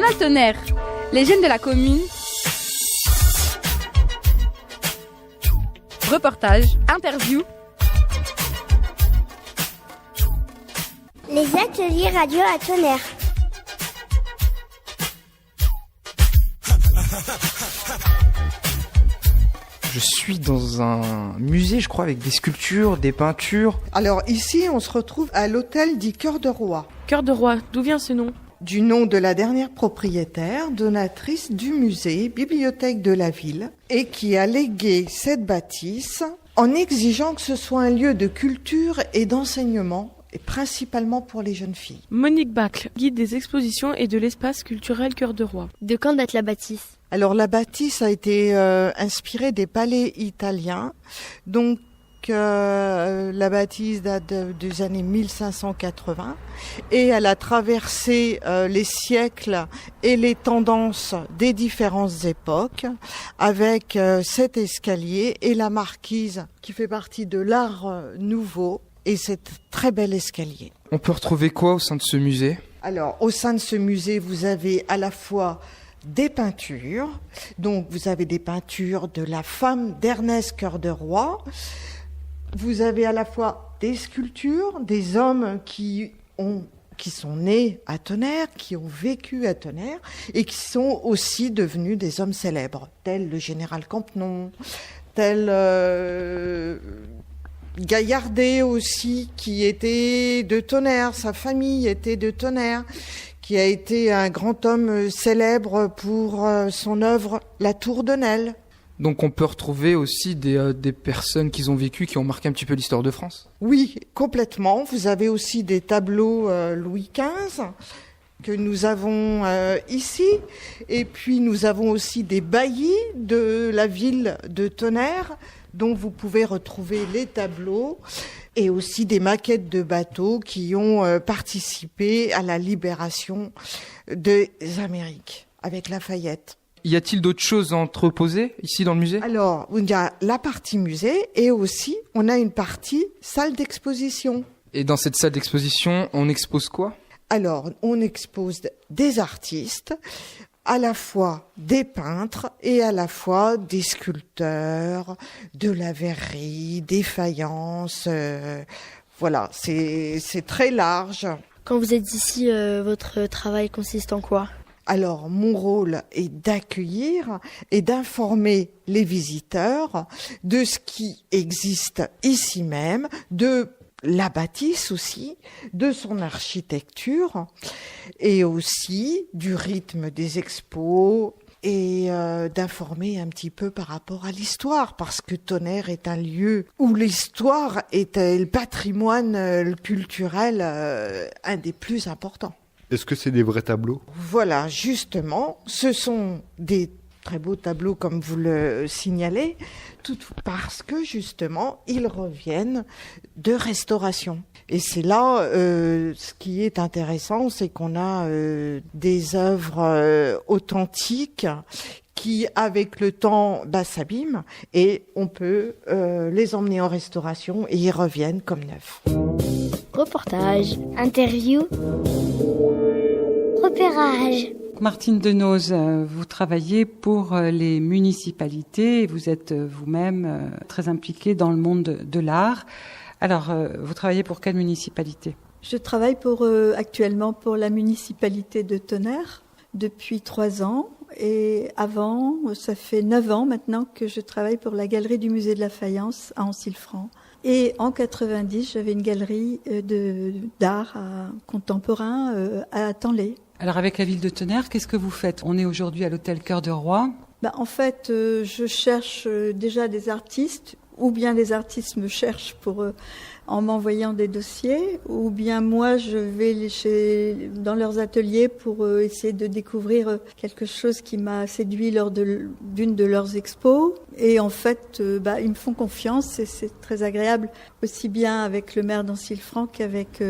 Journal Tonnerre, les jeunes de la commune. Reportages, interviews. Les ateliers radio à Tonnerre. Je suis dans un musée, je crois, avec des sculptures, des peintures. Alors ici, on se retrouve à l'hôtel dit Cœur de Roi. Cœur de Roi, d'où vient ce nom ? Du nom de la dernière propriétaire, donatrice du musée, bibliothèque de la ville, et qui a légué cette bâtisse en exigeant que ce soit un lieu de culture et d'enseignement, et principalement pour les jeunes filles. Monique Bacle, guide des expositions et de l'espace culturel Cœur de Roi. De quand date la bâtisse ? Alors la bâtisse a été inspirée des palais italiens, donc la bâtisse date des années 1580 et elle a traversé les siècles et les tendances des différentes époques avec cet escalier et la marquise qui fait partie de l'art nouveau et cet très bel escalier. On peut retrouver quoi au sein de ce musée ? Alors au sein de ce musée, vous avez à la fois des peintures, donc vous avez des peintures de la femme d'Ernest Cœur de Roi. Vous avez à la fois des sculptures, des hommes qui sont nés à Tonnerre, qui ont vécu à Tonnerre et qui sont aussi devenus des hommes célèbres, tels le général Campenon, tel Gaillardet aussi, qui était de Tonnerre, sa famille était de Tonnerre, qui a été un grand homme célèbre pour son œuvre La Tour de Nesle. Donc on peut retrouver aussi des personnes qui ont vécu, qui ont marqué un petit peu l'histoire de France ? Oui, complètement. Vous avez aussi des tableaux Louis XV que nous avons ici. Et puis nous avons aussi des baillis de la ville de Tonnerre, dont vous pouvez retrouver les tableaux. Et aussi des maquettes de bateaux qui ont participé à la libération des Amériques avec Lafayette. Y a-t-il d'autres choses à entreposer ici dans le musée ? Alors, il y a la partie musée et aussi on a une partie salle d'exposition. Et dans cette salle d'exposition, on expose quoi ? Alors, on expose des artistes, à la fois des peintres et à la fois des sculpteurs, de la verrerie, des faïences. Voilà, c'est très large. Quand vous êtes ici, votre travail consiste en quoi ? Alors, mon rôle est d'accueillir et d'informer les visiteurs de ce qui existe ici même, de la bâtisse aussi, de son architecture et aussi du rythme des expos et d'informer un petit peu par rapport à l'histoire, parce que Tonnerre est un lieu où l'histoire est le patrimoine culturel un des plus importants. Est-ce que c'est des vrais tableaux ? Voilà, justement, ce sont des très beaux tableaux comme vous le signalez, tout parce que justement, ils reviennent de restauration. Et c'est là, ce qui est intéressant, c'est qu'on a des œuvres authentiques qui, avec le temps, s'abîment et on peut les emmener en restauration et ils reviennent comme neufs. Reportage, interview, repérage. Martine Denoz, vous travaillez pour les municipalités et vous êtes vous-même très impliquée dans le monde de l'art. Alors, vous travaillez pour quelle municipalité ? Je travaille actuellement pour la municipalité de Tonnerre depuis 3 ans. Et avant, ça fait 9 ans maintenant que je travaille pour la galerie du musée de la Faïence à Ancille-Franc. Et en 90, j'avais une galerie d'art contemporain à Tanlay. Alors avec la ville de Tonnerre, qu'est-ce que vous faites ? On est aujourd'hui à l'hôtel Cœur de Roi. En fait, je cherche déjà des artistes, ou bien les artistes me cherchent en m'envoyant des dossiers, ou bien moi je vais dans leurs ateliers pour essayer de découvrir quelque chose qui m'a séduit lors d'une de leurs expos. Et en fait, ils me font confiance et c'est très agréable, aussi bien avec le maire d'Ancille-Franc qu'avec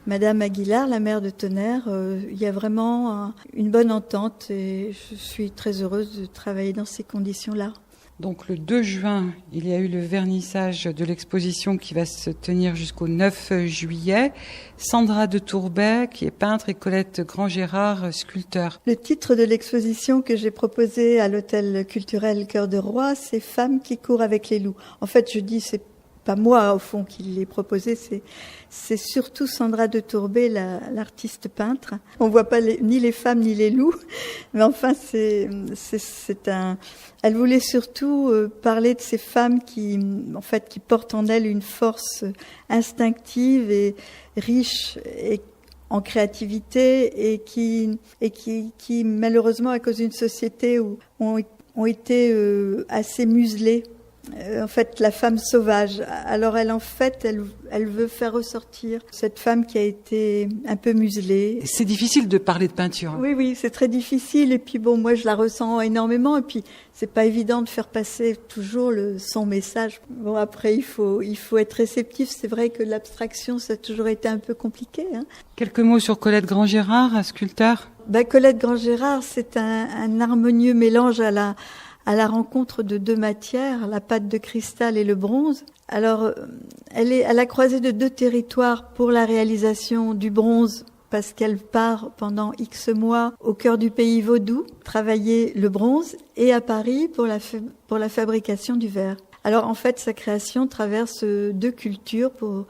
Madame Aguilar, la maire de Tonnerre. Il y a vraiment une bonne entente et je suis très heureuse de travailler dans ces conditions-là. Donc le 2 juin, il y a eu le vernissage de l'exposition qui va se tenir jusqu'au 9 juillet. Sandra de Tourbet, qui est peintre, et Colette Grand-Gérard, sculpteur. Le titre de l'exposition que j'ai proposée à l'hôtel culturel Cœur de Roi, c'est « Femmes qui courent avec les loups ». En fait, je dis, c'est pas moi, au fond, qui l'ai proposé, c'est surtout Sandra de Tourbet, l'artiste peintre. On voit pas ni les femmes ni les loups, mais enfin, elle voulait surtout parler de ces femmes qui portent en elles une force instinctive et riche et en créativité et qui malheureusement, à cause d'une société où ont été assez muselées. En fait, la femme sauvage. Alors elle veut faire ressortir cette femme qui a été un peu muselée. C'est difficile de parler de peinture. Oui, c'est très difficile. Et puis bon, moi je la ressens énormément. Et puis c'est pas évident de faire passer toujours son message. Bon, après il faut être réceptif. C'est vrai que l'abstraction, ça a toujours été un peu compliqué. Quelques mots sur Colette Grand-Gérard, sculpteur. Colette Grand-Gérard, c'est un harmonieux mélange à la rencontre de deux matières, la pâte de cristal et le bronze. Alors, elle est à la croisée de deux territoires pour la réalisation du bronze, parce qu'elle part pendant X mois au cœur du pays vaudou, travailler le bronze, et à Paris pour la fabrication du verre. Alors, en fait, sa création traverse deux cultures pour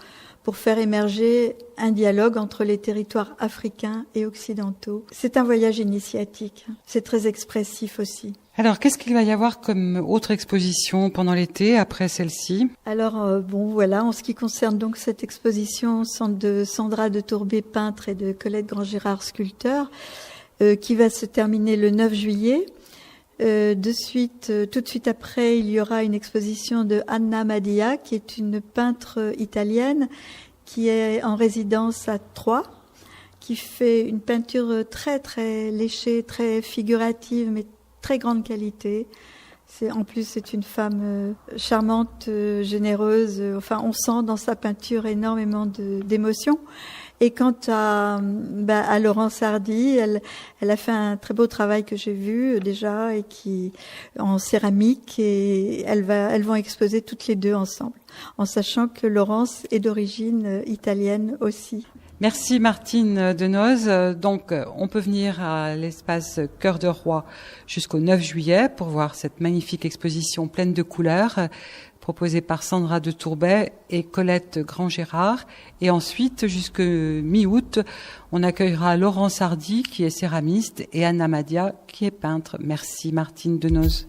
faire émerger un dialogue entre les territoires africains et occidentaux. C'est un voyage initiatique. C'est très expressif aussi. Alors, qu'est-ce qu'il va y avoir comme autre exposition pendant l'été, après celle-ci? Alors, en ce qui concerne donc cette exposition de Sandra de Tourbet, peintre, et de Colette Grand-Gérard, sculpteur, qui va se terminer le 9 juillet. Tout de suite après, il y aura une exposition de Anna Madia, qui est une peintre italienne qui est en résidence à Troyes, qui fait une peinture très très léchée, très figurative, mais très grande qualité. En plus, c'est une femme charmante, généreuse. Enfin, on sent dans sa peinture énormément d'émotions. Et quant à Laurence Hardy, elle a fait un très beau travail que j'ai vu déjà et en céramique, et elles vont exposer toutes les deux ensemble, en sachant que Laurence est d'origine italienne aussi. Merci Martine Denoz. Donc, on peut venir à l'espace Cœur de Roi jusqu'au 9 juillet pour voir cette magnifique exposition pleine de couleurs proposée par Sandra de Tourbet et Colette Grand-Gérard. Et ensuite, jusque mi-août, on accueillera Laurence Hardy, qui est céramiste, et Anna Madia, qui est peintre. Merci Martine Denoz.